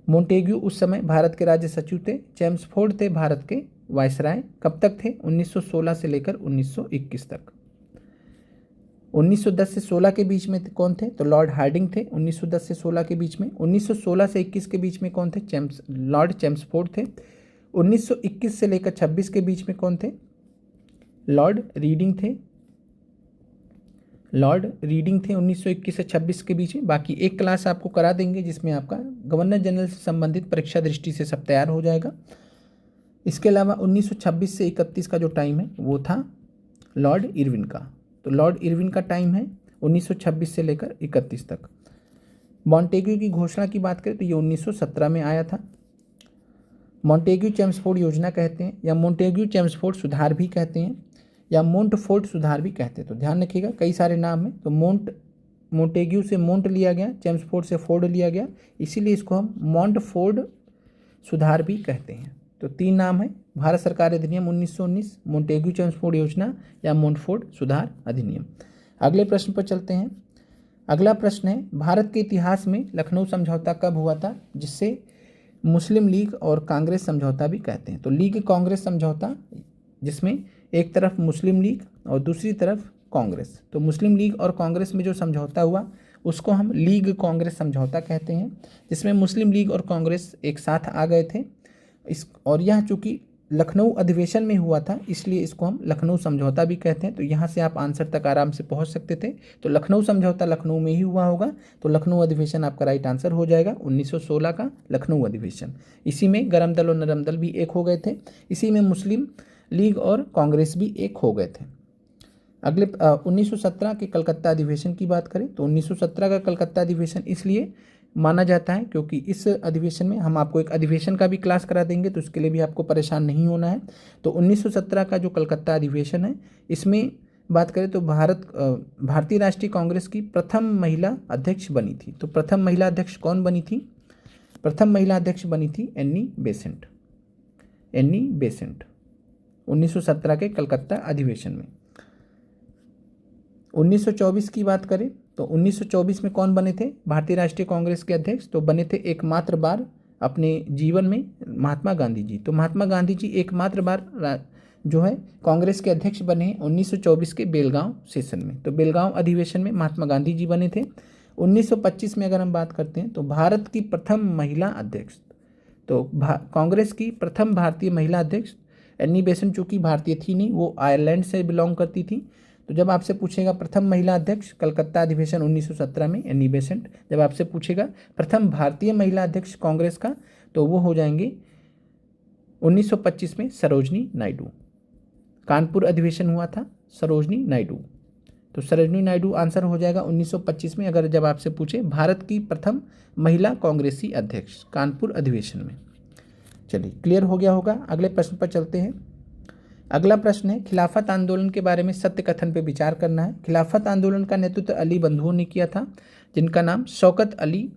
मॉन्टेग्यू उस समय भारत के राज्य सचिव थे, चेम्सफोर्ड थे भारत के वायसराय। कब तक थे? 1916 से लेकर 1921 तक। 1910 से 16 के बीच में कौन थे? तो लॉर्ड हार्डिंग थे 1910 से 16 के बीच में। 1916 से 21 के बीच में कौन थे? लॉर्ड चेम्सफोर्ड थे। 1921 से लेकर 26 के बीच में कौन थे? लॉर्ड रीडिंग थे। 1921 से 26 के बीच में। बाकी एक क्लास आपको करा देंगे जिसमें आपका गवर्नर जनरल से संबंधित परीक्षा दृष्टि से सब तैयार हो जाएगा। इसके अलावा 1926 से 31 का जो टाइम है वो था लॉर्ड इरविन का। तो लॉर्ड इरविन का टाइम है 1926 से लेकर 31 तक। मॉन्टेग्यू की घोषणा की बात करें तो ये 1917 में आया था। मॉन्टेग्यू चेम्सफोर्ड योजना कहते हैं, या मॉन्टेग्यू चेम्सफोर्ड सुधार भी कहते हैं, या मोंटफोर्ड सुधार भी कहते हैं। तो ध्यान रखिएगा, कई सारे नाम हैं। तो मॉन्टेग्यू से मोंट लिया गया, चेम्सफोर्ड से फोर्ड लिया गया, इसीलिए इसको हम मॉन्टफोर्ड सुधार भी कहते हैं। तो 3 नाम है, भारत सरकार अधिनियम 1919, मॉन्टेग्यू चेम्सफोर्ड योजना, या मोंटफोर्ड सुधार अधिनियम। अगले प्रश्न पर चलते हैं। अगला प्रश्न है, भारत के इतिहास में लखनऊ समझौता कब हुआ था, जिससे मुस्लिम लीग और कांग्रेस समझौता भी कहते हैं। तो लीग कांग्रेस समझौता, जिसमें एक तरफ मुस्लिम लीग और दूसरी तरफ कांग्रेस। तो मुस्लिम लीग और कांग्रेस में जो समझौता हुआ उसको हम लीग कांग्रेस समझौता कहते हैं, जिसमें मुस्लिम लीग और कांग्रेस एक साथ आ गए थे। और यह चूँकि लखनऊ अधिवेशन में हुआ था, इसलिए इसको हम लखनऊ समझौता भी कहते हैं। तो यहाँ से आप आंसर तक आराम से पहुँच सकते थे। तो लखनऊ समझौता लखनऊ में ही हुआ होगा, तो लखनऊ अधिवेशन आपका राइट आंसर हो जाएगा। 1916 का लखनऊ अधिवेशन। इसी में गरम दल और नरम दल भी एक हो गए थे, इसी में मुस्लिम लीग और कांग्रेस भी एक हो गए थे। अगले 1917 के कलकत्ता अधिवेशन की बात करें तो 1917 का कलकत्ता अधिवेशन इसलिए माना जाता है क्योंकि इस अधिवेशन में हम आपको एक अधिवेशन का भी क्लास करा देंगे, तो उसके लिए भी आपको परेशान नहीं होना है। तो 1917 का जो कलकत्ता अधिवेशन है, इसमें बात करें तो भारतीय राष्ट्रीय कांग्रेस की प्रथम महिला अध्यक्ष बनी थी। तो प्रथम महिला अध्यक्ष कौन बनी थी? प्रथम महिला अध्यक्ष बनी थी एनी बेसेंट। 1917 के कलकत्ता अधिवेशन में। 1924 की बात करें तो 1924 में कौन बने थे भारतीय राष्ट्रीय कांग्रेस के अध्यक्ष? तो बने थे एकमात्र बार अपने जीवन में महात्मा गांधी जी। तो महात्मा गांधी जी एकमात्र बार जो है कांग्रेस के अध्यक्ष बने हैं 1924 के बेलगांव सेशन में। तो बेलगांव अधिवेशन में महात्मा गांधी जी बने थे। 1925 में अगर हम बात करते हैं तो भारत की प्रथम महिला अध्यक्ष, तो कांग्रेस की प्रथम भारतीय महिला अध्यक्ष एनी बेसेंट, चूँकि भारतीय थी नहीं, वो आयरलैंड से बिलोंग करती थी। तो जब आपसे पूछेगा प्रथम महिला अध्यक्ष कलकत्ता अधिवेशन 1917 में एनी बेसेंट, जब आपसे पूछेगा प्रथम भारतीय महिला अध्यक्ष कांग्रेस का, तो वो हो जाएंगे 1925 में सरोजनी नायडू। कानपुर अधिवेशन हुआ था सरोजनी नायडू, तो सरोजनी नायडू आंसर हो जाएगा 1925 में, अगर जब आपसे पूछे भारत की प्रथम महिला कांग्रेसी अध्यक्ष कानपुर अधिवेशन में। चलिए, क्लियर हो गया होगा। अगले प्रश्न पर चलते हैं। अगला प्रश्न है खिलाफत आंदोलन के बारे में सत्य कथन पर विचार करना है। खिलाफत आंदोलन का नेतृत्व अली बंधुओं ने किया था, जिनका नाम शौकत अली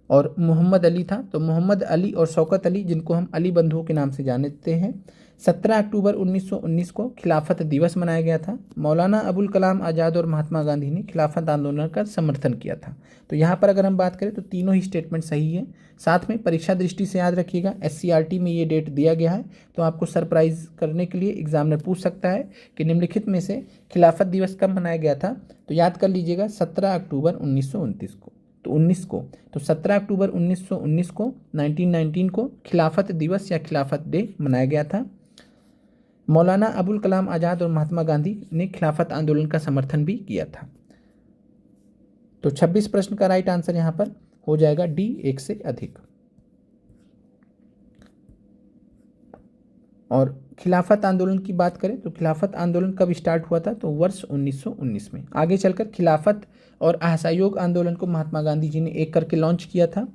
और मोहम्मद अली था। तो मोहम्मद अली और शौकत अली, जिनको हम अली बंधुओं के नाम से जानते हैं। 17 अक्टूबर 1919 को खिलाफत दिवस मनाया गया था। मौलाना अबुल कलाम आज़ाद और महात्मा गांधी ने खिलाफत आंदोलन का समर्थन किया था। तो यहाँ पर अगर हम बात करें तो तीनों ही स्टेटमेंट सही है। साथ में परीक्षा दृष्टि से याद रखिएगा, SCRT में ये डेट दिया गया है, तो आपको सरप्राइज करने के लिए एग्जामिनर पूछ सकता है कि निम्नलिखित में से खिलाफत दिवस कब मनाया गया था। तो याद कर लीजिएगा 17 अक्टूबर 1929 को। तो 19 को, तो 17 अक्टूबर 1919 को 1919 को खिलाफत दिवस या खिलाफत डे मनाया गया था। मौलाना अबुल कलाम आज़ाद और महात्मा गांधी ने खिलाफत आंदोलन का समर्थन भी किया था। तो 26 प्रश्न का राइट आंसर यहाँ पर हो जाएगा डी, 1 से अधिक। और खिलाफत आंदोलन की बात करें तो खिलाफत आंदोलन कब स्टार्ट हुआ था? तो वर्ष 1919 में। आगे चलकर खिलाफत और असहयोग आंदोलन को महात्मा गांधी जी ने एक करके लॉन्च किया था।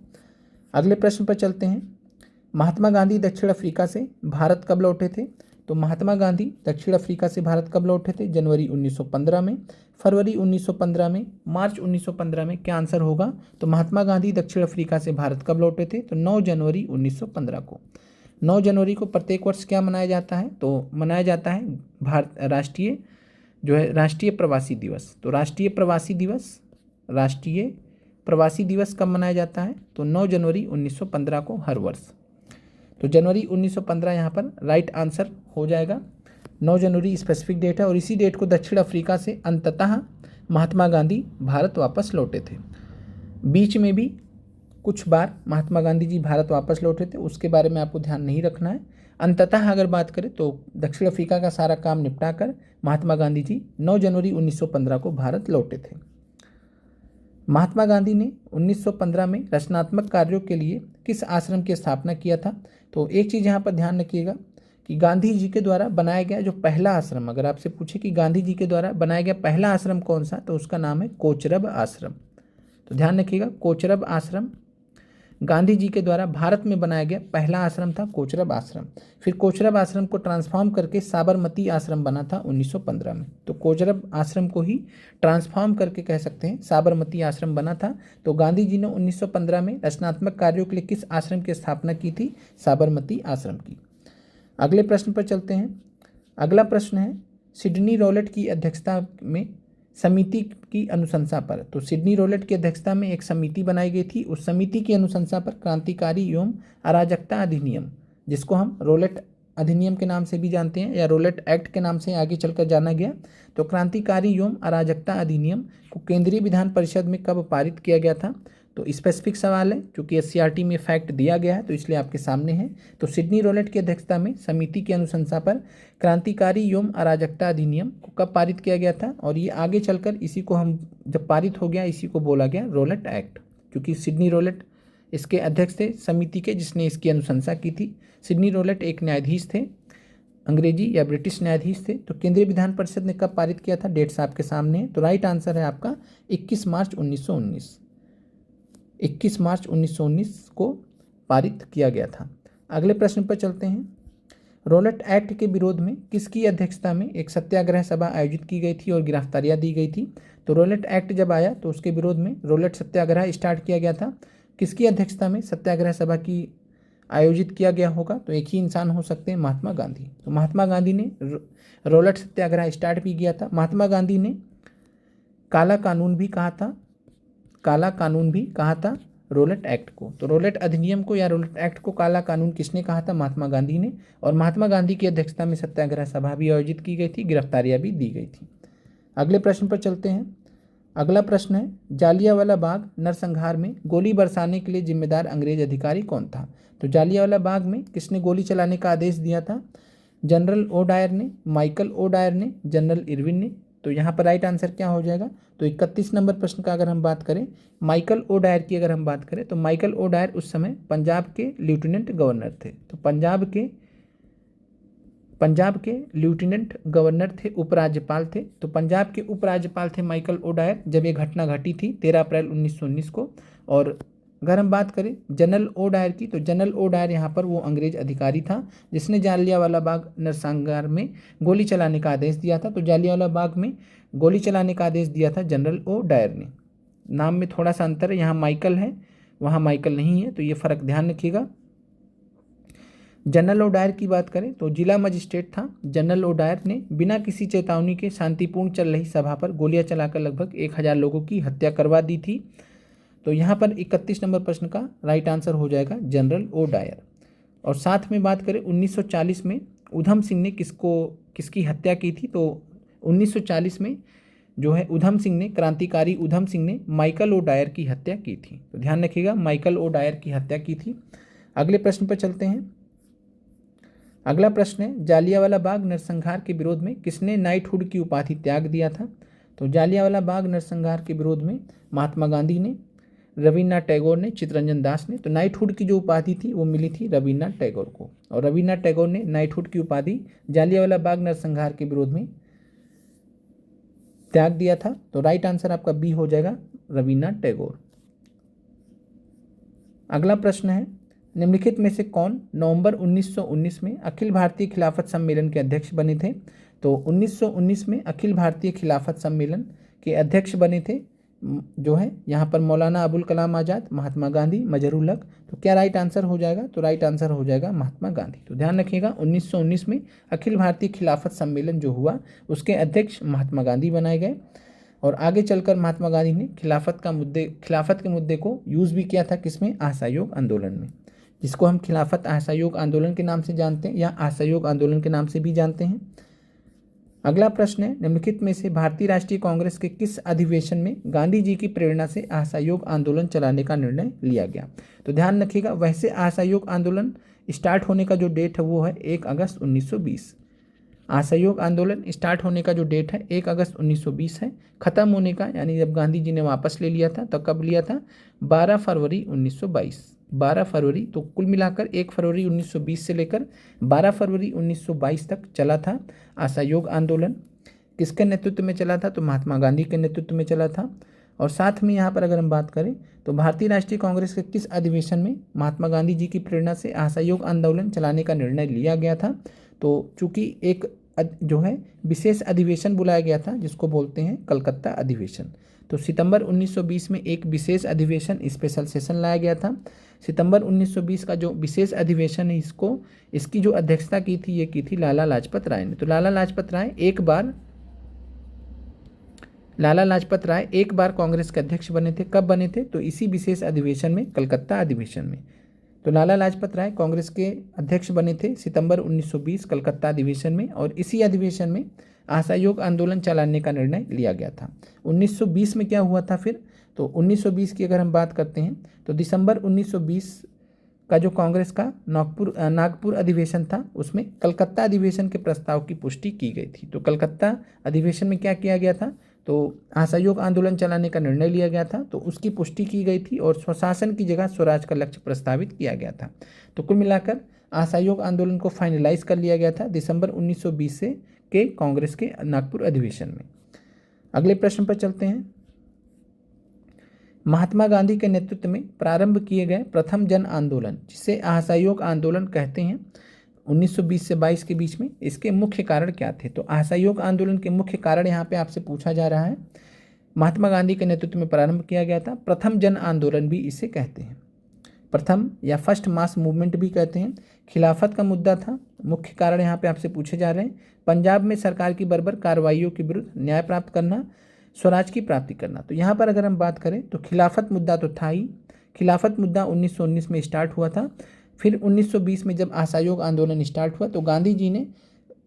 अगले प्रश्न पर चलते हैं। महात्मा गांधी दक्षिण अफ्रीका से भारत कब लौटे थे? तो महात्मा गांधी दक्षिण अफ्रीका से भारत कब लौटे थे? जनवरी 1915 में, फरवरी 1915 में, मार्च 1915 में। क्या आंसर होगा? तो महात्मा गांधी दक्षिण अफ्रीका से भारत कब लौटे थे? तो 9 जनवरी 1915 को। 9 जनवरी को प्रत्येक वर्ष क्या मनाया जाता है? तो मनाया जाता है राष्ट्रीय प्रवासी दिवस। तो राष्ट्रीय प्रवासी दिवस कब मनाया जाता है? तो 9 जनवरी 1915 को हर वर्ष। तो जनवरी 1915 यहाँ पर राइट आंसर हो जाएगा। 9 जनवरी स्पेसिफिक डेट है और इसी डेट को दक्षिण अफ्रीका से अंततः महात्मा गांधी भारत वापस लौटे थे। बीच में भी कुछ बार महात्मा गांधी जी भारत वापस लौटे थे, उसके बारे में आपको ध्यान नहीं रखना है। अंततः अगर बात करें तो दक्षिण अफ्रीका का सारा काम निपटा कर महात्मा गांधी जी 9 जनवरी 1915 को भारत लौटे थे। महात्मा गांधी ने 1915 में रचनात्मक कार्यों के लिए किस आश्रम की स्थापना किया था? तो एक चीज़ यहाँ पर ध्यान रखिएगा कि गांधी जी के द्वारा बनाया गया जो पहला आश्रम, अगर आपसे पूछे कि गांधी जी के द्वारा बनाया गया पहला आश्रम कौन सा, तो उसका नाम है कोचरब आश्रम। तो ध्यान रखिएगा, कोचरब आश्रम गांधी जी के द्वारा भारत में बनाया गया पहला आश्रम था, कोचरब आश्रम। फिर कोचरब आश्रम को ट्रांसफॉर्म करके साबरमती आश्रम बना था 1915 में। तो कोचरब आश्रम को ही ट्रांसफॉर्म करके कह सकते हैं साबरमती आश्रम बना था। तो गांधी जी ने 1915 में रचनात्मक कार्यों के लिए किस आश्रम की स्थापना की थी? साबरमती आश्रम की। अगले प्रश्न पर चलते हैं। अगला प्रश्न है सिडनी रॉलेट की अध्यक्षता में समिति की अनुशंसा पर। तो सिडनी रॉलेट की अध्यक्षता में एक समिति बनाई गई थी, उस समिति की अनुशंसा पर क्रांतिकारी एवं अराजकता अधिनियम, जिसको हम रॉलेट अधिनियम के नाम से भी जानते हैं या रॉलेट एक्ट के नाम से आगे चलकर जाना गया। तो क्रांतिकारी एवं अराजकता अधिनियम को केंद्रीय विधान परिषद में कब पारित किया गया था? तो स्पेसिफिक सवाल है, क्योंकि एससीईआरटी में फैक्ट दिया गया है तो इसलिए आपके सामने है। तो सिडनी रोलेट की अध्यक्षता में समिति की अनुशंसा पर क्रांतिकारी एवं अराजकता अधिनियम को कब पारित किया गया था, और ये आगे चलकर इसी को हम जब पारित हो गया इसी को बोला गया रोलेट एक्ट, क्योंकि सिडनी रोलेट इसके अध्यक्ष थे समिति के जिसने इसकी अनुशंसा की थी। सिडनी रोलेट एक न्यायाधीश थे, अंग्रेजी या ब्रिटिश न्यायाधीश थे। तो केंद्रीय विधान परिषद ने कब पारित किया था, डेट्स आपके सामने है। तो राइट आंसर है आपका 21 मार्च 1919। 21 मार्च 1919 को पारित किया गया था। अगले प्रश्न पर चलते हैं। रोलेट एक्ट के विरोध में किसकी अध्यक्षता में एक सत्याग्रह सभा आयोजित की गई थी और गिरफ्तारियां दी गई थी। तो रोलेट एक्ट जब आया तो उसके विरोध में रोलेट सत्याग्रह स्टार्ट किया गया था। किसकी अध्यक्षता में सत्याग्रह सभा की आयोजित किया गया होगा, तो एक ही इंसान हो सकते हैं, महात्मा गांधी। तो महात्मा गांधी ने रोलेट सत्याग्रह स्टार्ट भी किया था। महात्मा गांधी ने काला कानून भी कहा था, काला कानून भी कहा था रोलेट एक्ट को। तो रोलेट अधिनियम को या रोलेट एक्ट को काला कानून किसने कहा था, महात्मा गांधी ने। और महात्मा गांधी की अध्यक्षता में सत्याग्रह सभा भी आयोजित की गई थी, गिरफ्तारियां भी दी गई थी। अगले प्रश्न पर चलते हैं। अगला प्रश्न है, जालियांवाला बाग नरसंहार में गोली बरसाने के लिए जिम्मेदार अंग्रेज अधिकारी कौन था। तो जालियांवाला बाग में किसने गोली चलाने का आदेश दिया था, जनरल ओ डायर ने, माइकल ओ डायर ने, जनरल इरविन ने। तो यहाँ पर राइट आंसर क्या हो जाएगा, तो 31 नंबर प्रश्न का अगर हम बात करें, माइकल ओ डायर की अगर हम बात करें तो माइकल ओ डायर उस समय पंजाब के लेफ्टिनेंट गवर्नर थे। तो पंजाब के लेफ्टिनेंट गवर्नर थे, उपराज्यपाल थे। तो पंजाब के उपराज्यपाल थे माइकल ओ डायर जब ये घटना घटी थी 13 अप्रैल 1919 को। और अगर हम बात करें जनरल ओ डायर की, तो जनरल ओ डायर यहाँ पर वो अंग्रेज अधिकारी था जिसने जालियांवाला बाग नरसंहार में गोली चलाने का आदेश दिया था। तो जालियांवाला बाग में गोली चलाने का आदेश दिया था जनरल ओ डायर ने। नाम में थोड़ा सा अंतर है, यहाँ माइकल है वहाँ माइकल नहीं है, तो ये फ़र्क ध्यान रखिएगा। जनरल ओ डायर की बात करें तो जिला मजिस्ट्रेट था। जनरल ओ डायर ने बिना किसी चेतावनी के शांतिपूर्ण चल रही सभा पर गोलियां चलाकर लगभग 1000 लोगों की हत्या करवा दी थी। तो यहाँ पर 31 नंबर प्रश्न का राइट आंसर हो जाएगा जनरल ओ डायर। और साथ में बात करें 1940 में उधम सिंह ने किसकी हत्या की थी, तो 1940 में जो है उधम सिंह ने, क्रांतिकारी उधम सिंह ने माइकल ओ डायर की हत्या की थी। तो ध्यान रखिएगा, माइकल ओ डायर की हत्या की थी। अगले प्रश्न पर चलते हैं। अगला प्रश्न है, जालियांवाला बाग नरसंहार के विरोध में किसने नाइटहुड की उपाधि त्याग दिया था। तो जालियांवाला बाग नरसंहार के विरोध में महात्मा गांधी ने, रविन्द्रनाथ टैगोर ने, चित्तरंजन दास ने। तो नाइटहुड की जो उपाधि थी वो मिली थी रविन्द्रनाथ टैगोर को, और रविन्द्रनाथ टैगोर ने नाइटहुड की उपाधि जालियांवाला बाग नरसंहार के विरोध में त्याग दिया था। तो राइट आंसर आपका बी हो जाएगा, रविन्द्रनाथ टैगोर। अगला प्रश्न है, निम्नलिखित में से कौन नवंबर 1919 में अखिल भारतीय खिलाफत सम्मेलन के अध्यक्ष बने थे। तो 1919 में अखिल भारतीय खिलाफत सम्मेलन के अध्यक्ष बने थे जो है यहाँ पर मौलाना अबुल कलाम आज़ाद, महात्मा गांधी, मजहरुल हक। तो क्या राइट आंसर हो जाएगा, तो राइट आंसर हो जाएगा महात्मा गांधी। तो ध्यान रखिएगा 1919 में अखिल भारतीय खिलाफत सम्मेलन जो हुआ उसके अध्यक्ष महात्मा गांधी बनाए गए। और आगे चलकर महात्मा गांधी ने खिलाफत के मुद्दे को यूज़ भी किया था किसमें, असहयोग आंदोलन में, जिसको हम खिलाफत असहयोग आंदोलन के नाम से जानते हैं या असहयोग आंदोलन के नाम से भी जानते हैं। अगला प्रश्न है, निम्नलिखित में से भारतीय राष्ट्रीय कांग्रेस के किस अधिवेशन में गांधी जी की प्रेरणा से असहयोग आंदोलन चलाने का निर्णय लिया गया। तो ध्यान रखिएगा, वैसे असहयोग आंदोलन स्टार्ट होने का जो डेट है वो है 1 अगस्त 1920। असहयोग आंदोलन स्टार्ट होने का जो डेट है 1 अगस्त 1920 है। ख़त्म होने का यानी जब गांधी जी ने वापस ले लिया था तो कब लिया था, 12 फरवरी 1922। 12 फरवरी, तो कुल मिलाकर 1 फरवरी 1920 से लेकर 12 फरवरी 1922 तक चला था असहयोग आंदोलन। किसके नेतृत्व में चला था, तो महात्मा गांधी के नेतृत्व में चला था। और साथ में यहाँ पर अगर हम बात करें तो भारतीय राष्ट्रीय कांग्रेस के किस अधिवेशन में महात्मा गांधी जी की प्रेरणा से असहयोग आंदोलन चलाने का निर्णय लिया गया था। तो चूँकि एक जो है विशेष अधिवेशन बुलाया गया था जिसको बोलते हैं कलकत्ता अधिवेशन। तो सितंबर 1920 में एक विशेष अधिवेशन, स्पेशल सेशन लाया गया था। सितंबर 1920 का जो विशेष अधिवेशन है इसकी जो अध्यक्षता की थी ये की थी लाला लाजपत राय ने। तो लाला लाजपत राय एक बार कांग्रेस के अध्यक्ष बने थे। कब बने थे, तो इसी विशेष अधिवेशन में, कलकत्ता अधिवेशन में। तो लाला लाजपत राय कांग्रेस के अध्यक्ष बने थे सितंबर 1920 कलकत्ता अधिवेशन में, और इसी अधिवेशन में असहयोग आंदोलन चलाने का निर्णय लिया गया था। 1920 में क्या हुआ था फिर, तो 1920 की अगर हम बात करते हैं तो दिसंबर 1920 का जो कांग्रेस का नागपुर अधिवेशन था उसमें कलकत्ता अधिवेशन के प्रस्ताव की पुष्टि की गई थी। तो कलकत्ता अधिवेशन में क्या किया गया था, तो असहयोग आंदोलन चलाने का निर्णय लिया गया था, तो उसकी पुष्टि की गई थी और स्वशासन की जगह स्वराज का लक्ष्य प्रस्तावित किया गया था। तो कुल मिलाकर असहयोग आंदोलन को फाइनलाइज कर लिया गया था दिसंबर 1920 से के कांग्रेस के नागपुर अधिवेशन में। अगले प्रश्न पर चलते हैं। महात्मा गांधी के नेतृत्व में प्रारंभ किए गए प्रथम जन आंदोलन, जिसे असहयोग आंदोलन कहते हैं, 1920 से 22 के बीच में, इसके मुख्य कारण क्या थे? तो असहयोग आंदोलन के मुख्य कारण यहाँ पे आपसे पूछा जा रहा है। महात्मा गांधी के नेतृत्व में प्रारंभ किया गया था, प्रथम जन आंदोलन भी इसे कहते हैं, प्रथम या फर्स्ट मास मूवमेंट भी कहते हैं। खिलाफत का मुद्दा था, मुख्य कारण यहाँ पे आपसे पूछे जा रहे हैं। पंजाब में सरकार की बर्बर कार्रवाइयों के विरुद्ध न्याय प्राप्त करना, स्वराज की प्राप्ति करना। तो यहाँ पर अगर हम बात करें तो खिलाफत मुद्दा तो था ही। खिलाफत मुद्दा 1919 में स्टार्ट हुआ था। फिर 1920 में जब असहयोग आंदोलन स्टार्ट हुआ तो गांधी जी ने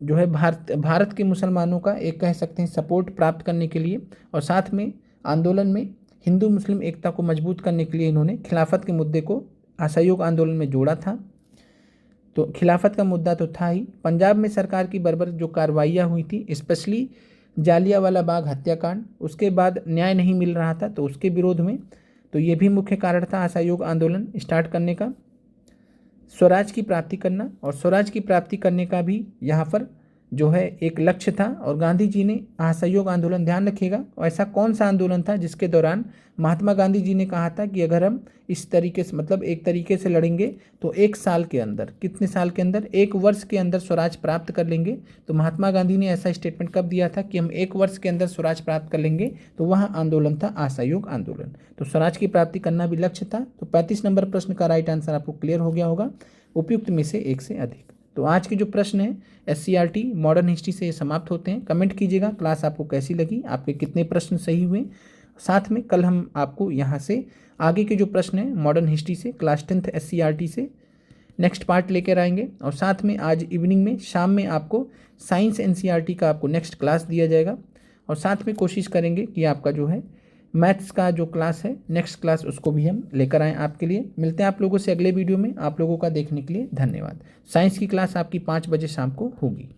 जो है भारत के मुसलमानों का एक कह सकते हैं सपोर्ट प्राप्त करने के लिए और साथ में आंदोलन में हिंदू मुस्लिम एकता को मजबूत करने के लिए इन्होंने खिलाफत के मुद्दे को असहयोग आंदोलन में जोड़ा था। तो खिलाफत का मुद्दा तो था ही। पंजाब में सरकार की बर्बर जो कार्रवाइयाँ हुई थी, स्पेशली जालियांवाला बाग हत्याकांड, उसके बाद न्याय नहीं मिल रहा था तो उसके विरोध में, तो ये भी मुख्य कारण था असहयोग आंदोलन स्टार्ट करने का। स्वराज की प्राप्ति करना, और स्वराज की प्राप्ति करने का भी यहाँ पर जो है एक लक्ष्य था। और गांधी जी ने असहयोग आंदोलन, ध्यान रखिएगा, ऐसा कौन सा आंदोलन था जिसके दौरान महात्मा गांधी जी ने कहा था कि अगर हम इस तरीके से मतलब एक तरीके से लड़ेंगे तो एक साल के अंदर, कितने साल के अंदर, एक वर्ष के अंदर स्वराज प्राप्त कर लेंगे। तो महात्मा गांधी ने ऐसा स्टेटमेंट कब दिया था कि हम एक वर्ष के अंदर स्वराज प्राप्त कर लेंगे, तो वह आंदोलन था असहयोग आंदोलन। तो स्वराज की प्राप्ति करना भी लक्ष्य था। तो 35 नंबर प्रश्न का राइट आंसर आपको क्लियर हो गया होगा, उपयुक्त में से एक से अधिक। तो आज के जो प्रश्न है SCRT मॉडर्न हिस्ट्री से समाप्त होते हैं। कमेंट कीजिएगा क्लास आपको कैसी लगी, आपके कितने प्रश्न सही हुए। साथ में कल हम आपको यहाँ से आगे के जो प्रश्न हैं मॉडर्न हिस्ट्री से क्लास 10th SCRT से नेक्स्ट पार्ट लेकर आएंगे। और साथ में आज इवनिंग में, शाम में आपको साइंस NCERT का आपको नेक्स्ट क्लास दिया जाएगा। और साथ में कोशिश करेंगे कि आपका जो है मैथ्स का जो क्लास है नेक्स्ट क्लास, उसको भी हम लेकर आएँ आपके लिए। मिलते हैं आप लोगों से अगले वीडियो में। आप लोगों का देखने के लिए धन्यवाद। साइंस की क्लास आपकी 5 बजे शाम को होगी।